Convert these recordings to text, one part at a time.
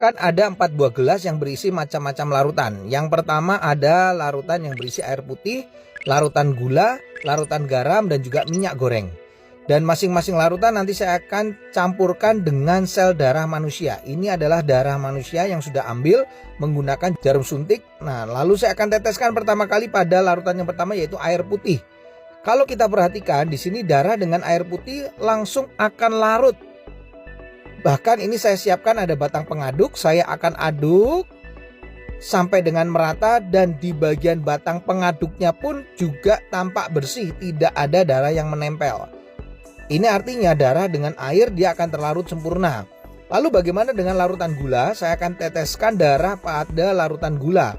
Kan ada 4 buah gelas yang berisi macam-macam larutan. Yang pertama ada larutan yang berisi air putih, larutan gula, larutan garam, dan juga minyak goreng. Dan masing-masing larutan nanti saya akan campurkan dengan sel darah manusia. Ini adalah darah manusia yang sudah ambil menggunakan jarum suntik. Nah, lalu saya akan teteskan pertama kali pada larutan yang pertama, yaitu air putih. Kalau kita perhatikan di sini darah dengan air putih langsung akan larut. Bahkan ini saya siapkan ada batang pengaduk, saya akan aduk sampai dengan merata, dan di bagian batang pengaduknya pun juga tampak bersih, tidak ada darah yang menempel. Ini artinya darah dengan air dia akan terlarut sempurna. Lalu bagaimana dengan larutan gula? Saya akan teteskan darah pada larutan gula.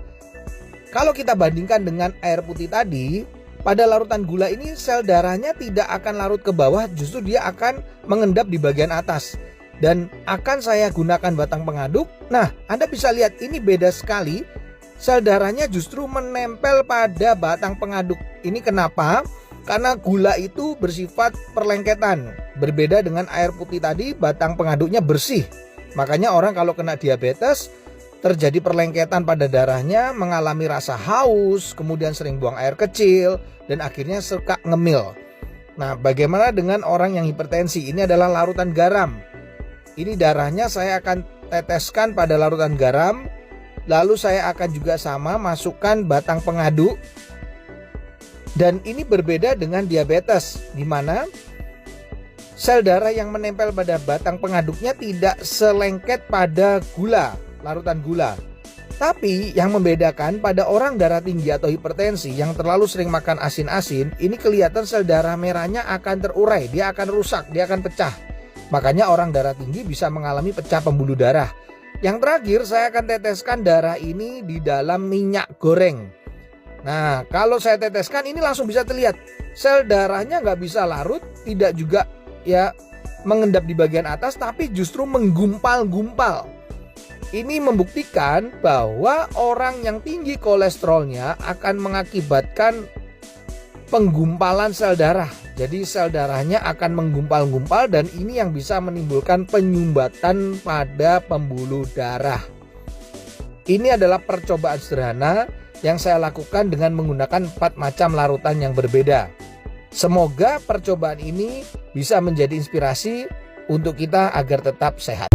Kalau kita bandingkan dengan air putih tadi, pada larutan gula ini sel darahnya tidak akan larut ke bawah, justru dia akan mengendap di bagian atas. Dan akan saya gunakan batang pengaduk. Nah, Anda bisa lihat ini beda sekali. Sel darahnya justru menempel pada batang pengaduk. Ini kenapa? Karena gula itu bersifat perlengketan. Berbeda dengan air putih tadi, batang pengaduknya bersih. Makanya orang kalau kena diabetes, terjadi perlengketan pada darahnya, mengalami rasa haus, kemudian sering buang air kecil, dan akhirnya suka ngemil. Nah, bagaimana dengan orang yang hipertensi? Ini adalah larutan garam. Ini darahnya saya akan teteskan pada larutan garam. Lalu saya akan juga sama masukkan batang pengaduk. Dan ini berbeda dengan diabetes, di mana sel darah yang menempel pada batang pengaduknya tidak selengket pada gula, larutan gula. Tapi yang membedakan pada orang darah tinggi atau hipertensi yang terlalu sering makan asin-asin, ini kelihatan sel darah merahnya akan terurai, dia akan rusak, dia akan pecah. Makanya orang darah tinggi bisa mengalami pecah pembuluh darah. Yang terakhir saya akan teteskan darah ini di dalam minyak goreng. Nah, kalau saya teteskan ini langsung bisa terlihat sel darahnya nggak bisa larut, tidak juga ya mengendap di bagian atas, tapi justru menggumpal-gumpal. Ini membuktikan bahwa orang yang tinggi kolesterolnya akan mengakibatkan penggumpalan sel darah. Jadi sel darahnya akan menggumpal-gumpal, dan ini yang bisa menimbulkan penyumbatan pada pembuluh darah. Ini adalah percobaan sederhana yang saya lakukan dengan menggunakan 4 macam larutan yang berbeda. Semoga percobaan ini bisa menjadi inspirasi untuk kita agar tetap sehat.